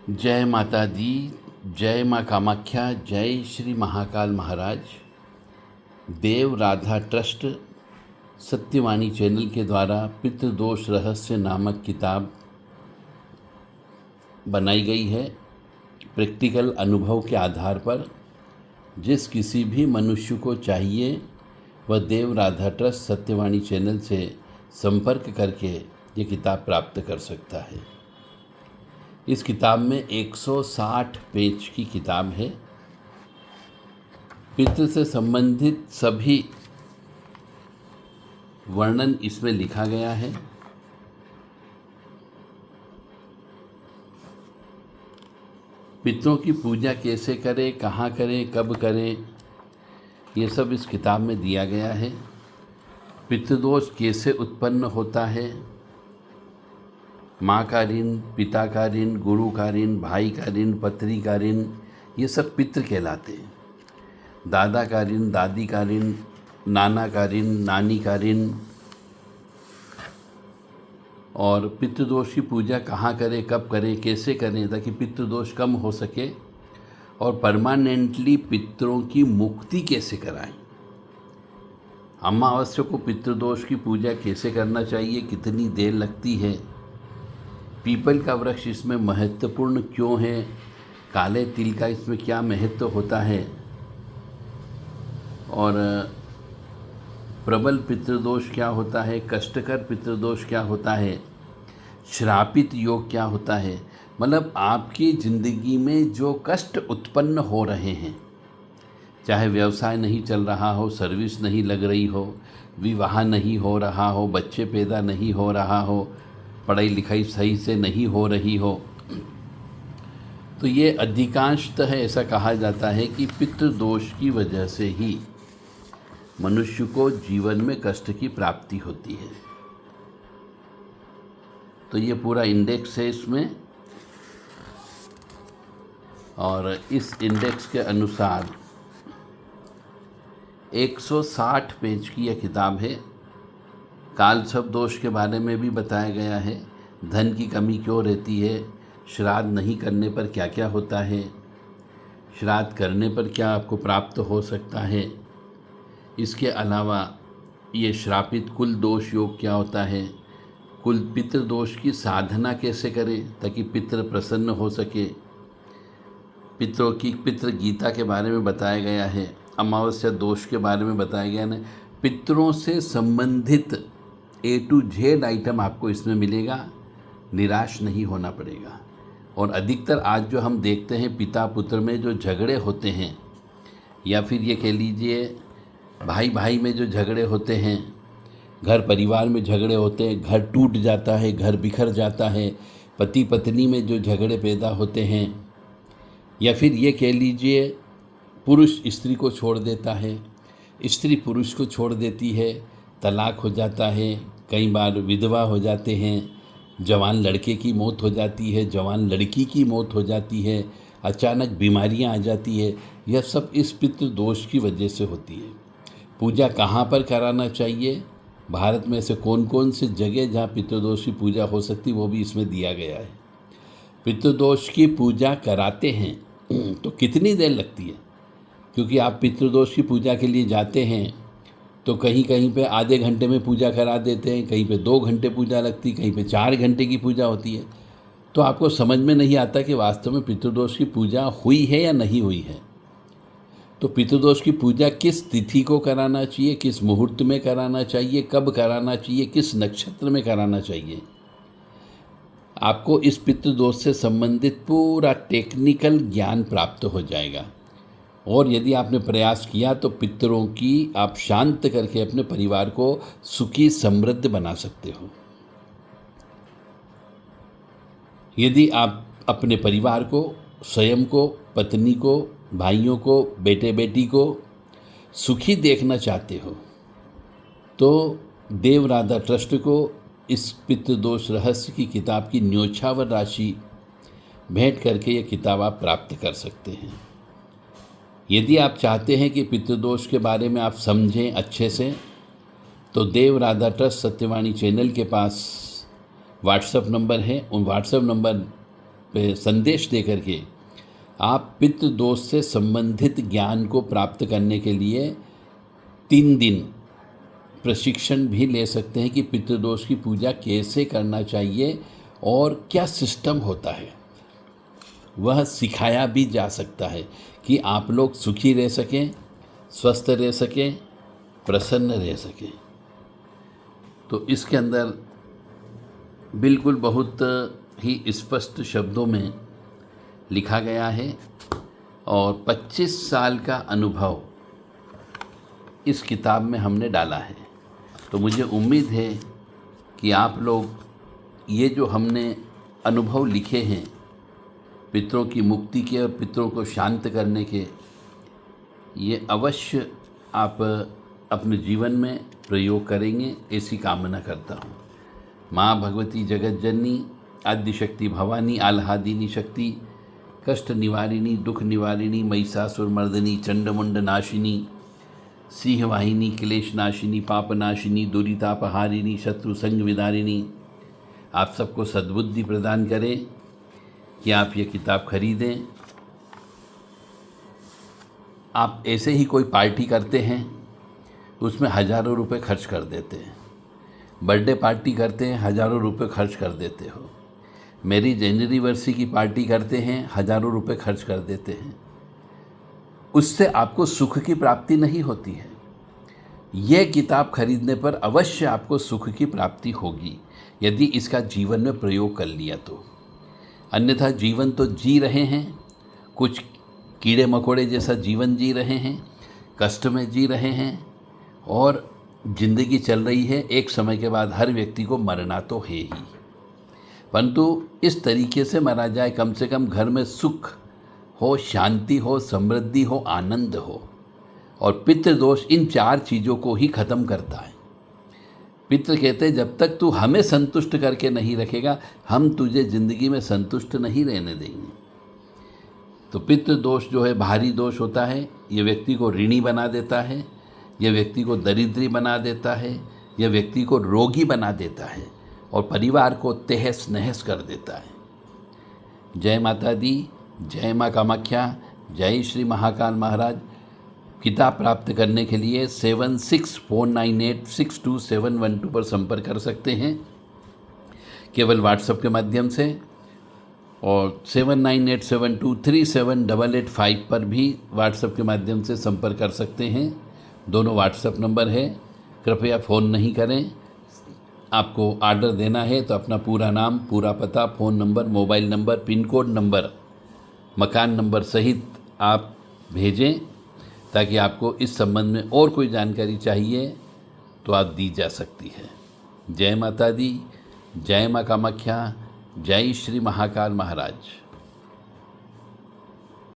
जय माता दी, जय माँ कामाख्या, जय श्री महाकाल महाराज। देव राधा ट्रस्ट सत्यवाणी चैनल के द्वारा पितृदोष रहस्य नामक किताब बनाई गई है। प्रैक्टिकल अनुभव के आधार पर जिस किसी भी मनुष्य को चाहिए वह देव राधा ट्रस्ट सत्यवाणी चैनल से संपर्क करके ये किताब प्राप्त कर सकता है। इस किताब में 160 पेज की किताब है। पितृ से संबंधित सभी वर्णन इसमें लिखा गया है। पितरों की पूजा कैसे करें, कहाँ करें, कब करें, ये सब इस किताब में दिया गया है। पितृदोष कैसे उत्पन्न होता है, माँ का ऋण, पिता का ऋण, गुरु का ऋण, भाई का ऋण, पत्री का ऋण, ये सब पितृ कहलाते हैं। दादा का ऋण, दादी का ऋण, नाना का ऋण, नानी का ऋण। और पितृदोष की पूजा कहाँ करें, कब करें, कैसे करें ताकि पितृदोष कम हो सके, और परमानेंटली पितरों की मुक्ति कैसे कराएं। अमावस्या को पितृदोष की पूजा कैसे करना चाहिए, कितनी देर लगती है, पीपल का वृक्ष इसमें महत्वपूर्ण क्यों है, काले तिल का इसमें क्या महत्व होता है, और प्रबल पितृदोष क्या होता है, कष्टकर पितृदोष क्या होता है, श्रापित योग क्या होता है। मतलब आपकी ज़िंदगी में जो कष्ट उत्पन्न हो रहे हैं, चाहे व्यवसाय नहीं चल रहा हो, सर्विस नहीं लग रही हो, विवाह नहीं हो रहा हो, बच्चे पैदा नहीं हो रहा हो, पढ़ाई लिखाई सही से नहीं हो रही हो, तो ये अधिकांशतः ऐसा कहा जाता है कि पितृदोष की वजह से ही मनुष्य को जीवन में कष्ट की प्राप्ति होती है। तो ये पूरा इंडेक्स है इसमें, और इस इंडेक्स के अनुसार 160 पेज की यह किताब है। कालसर्प दोष के बारे में भी बताया गया है, धन की कमी क्यों रहती है, श्राद्ध नहीं करने पर क्या क्या होता है, श्राद्ध करने पर क्या आपको प्राप्त हो सकता है। इसके अलावा ये श्रापित कुल दोष योग क्या होता है, कुल पितृ दोष की साधना कैसे करें ताकि पितृ प्रसन्न हो सके। पितरों की पितृ गीता के बारे में बताया गया है। अमावस्या दोष के बारे में बताया गया है। पितरों से संबंधित A to Z आइटम आपको इसमें मिलेगा, निराश नहीं होना पड़ेगा। और अधिकतर आज जो हम देखते हैं पिता पुत्र में जो झगड़े होते हैं, या फिर ये कह लीजिए भाई भाई में जो झगड़े होते हैं, घर परिवार में झगड़े होते हैं, घर टूट जाता है, घर बिखर जाता है, पति पत्नी में जो झगड़े पैदा होते हैं, या फिर ये कह लीजिए पुरुष स्त्री को छोड़ देता है, स्त्री पुरुष को छोड़ देती है, तलाक हो जाता है, कई बार विधवा हो जाते हैं, जवान लड़के की मौत हो जाती है, जवान लड़की की मौत हो जाती है, अचानक बीमारियां आ जाती है, यह सब इस पितृ दोष की वजह से होती है। पूजा कहाँ पर कराना चाहिए, भारत में से कौन कौन से जगह जहाँ पितृदोष की पूजा हो सकती वो भी इसमें दिया गया है। पितृदोष की पूजा कराते हैं तो कितनी देर लगती है, क्योंकि आप पितृदोष की पूजा के लिए जाते हैं तो कहीं कहीं पे आधे घंटे में पूजा करा देते हैं, कहीं पे 2 घंटे पूजा लगती, कहीं पे 4 घंटे की पूजा होती है। तो आपको समझ में नहीं आता कि वास्तव में पितृदोष की पूजा हुई है या नहीं हुई है। तो पितृदोष की पूजा किस तिथि को कराना चाहिए, किस मुहूर्त में कराना चाहिए, कब कराना चाहिए, किस नक्षत्र में कराना चाहिए, आपको इस पितृदोष से संबंधित पूरा टेक्निकल ज्ञान प्राप्त हो जाएगा। और यदि आपने प्रयास किया तो पितरों की आप शांत करके अपने परिवार को सुखी समृद्ध बना सकते हो। यदि आप अपने परिवार को, स्वयं को, पत्नी को, भाइयों को, बेटे बेटी को सुखी देखना चाहते हो तो देव राधा ट्रस्ट को इस पितृदोष रहस्य की किताब की न्योछावर राशि भेंट करके ये किताब आप प्राप्त कर सकते हैं। यदि आप चाहते हैं कि पितृदोष के बारे में आप समझें अच्छे से, तो देव राधा ट्रस्ट सत्यवाणी चैनल के पास व्हाट्सएप नंबर है, उन व्हाट्सएप नंबर पे संदेश दे करके आप पितृदोष से संबंधित ज्ञान को प्राप्त करने के लिए 3 दिन प्रशिक्षण भी ले सकते हैं कि पितृदोष की पूजा कैसे करना चाहिए और क्या सिस्टम होता है। वह सिखाया भी जा सकता है कि आप लोग सुखी रह सकें, स्वस्थ रह सकें, प्रसन्न रह सकें। तो इसके अंदर बिल्कुल बहुत ही स्पष्ट शब्दों में लिखा गया है और 25 साल का अनुभव इस किताब में हमने डाला है। तो मुझे उम्मीद है कि आप लोग ये जो हमने अनुभव लिखे हैं पितरों की मुक्ति के और पितरों को शांत करने के, ये अवश्य आप अपने जीवन में प्रयोग करेंगे, ऐसी कामना करता हूँ। माँ भगवती जगत जननी आदिशक्ति भवानी आह्लादिनी शक्ति कष्ट निवारिणी दुख निवारिणी महिषासुर मर्दिनी चंडमुंड नाशिनी सिंहवाहिनी क्लेश नाशिनी पाप नाशिनी दुरितापहारिणी शत्रु संग विदारिणी आप सबको सद्बुद्धि प्रदान करें कि आप ये किताब खरीदें। आप ऐसे ही कोई पार्टी करते हैं, उसमें हज़ारों रुपए खर्च कर देते हैं। बर्थडे पार्टी करते हैं, हज़ारों रुपए खर्च कर देते हो। मैरिज एनिवर्सरी की पार्टी करते हैं, हज़ारों रुपए खर्च कर देते हैं। उससे आपको सुख की प्राप्ति नहीं होती है। यह किताब खरीदने पर अवश्य आपको सुख की प्राप्ति होगी यदि इसका जीवन में प्रयोग कर लिया तो। अन्यथा जीवन तो जी रहे हैं, कुछ कीड़े मकोड़े जैसा जीवन जी रहे हैं, कष्ट में जी रहे हैं और ज़िंदगी चल रही है। एक समय के बाद हर व्यक्ति को मरना तो है ही, परंतु इस तरीके से मरा जाए कम से कम घर में सुख हो, शांति हो, समृद्धि हो, आनंद हो। और पितृदोष इन 4 चीज़ों को ही ख़त्म करता है। पितृ कहते हैं जब तक तू हमें संतुष्ट करके नहीं रखेगा, हम तुझे ज़िंदगी में संतुष्ट नहीं रहने देंगे। तो पितृदोष जो है भारी दोष होता है। ये व्यक्ति को ऋणी बना देता है, यह व्यक्ति को दरिद्री बना देता है, यह व्यक्ति को रोगी बना देता है और परिवार को तहस नहस कर देता है। जय माता दी, जय माँ कामाख्या, जय श्री महाकाल महाराज। किताब प्राप्त करने के लिए 7649862712 पर संपर्क कर सकते हैं केवल व्हाट्सएप के माध्यम से, और 7987237885 पर भी व्हाट्सएप के माध्यम से संपर्क कर सकते हैं। दोनों व्हाट्सएप नंबर है, कृपया फ़ोन नहीं करें। आपको ऑर्डर देना है तो अपना पूरा नाम, पूरा पता, phone number, mobile number, pin code number, मकान नंबर सहित आप भेजें ताकि आपको इस संबंध में और कोई जानकारी चाहिए तो आप दी जा सकती है। जय माता दी, जय माँ कामाख्या, जय श्री महाकाल महाराज।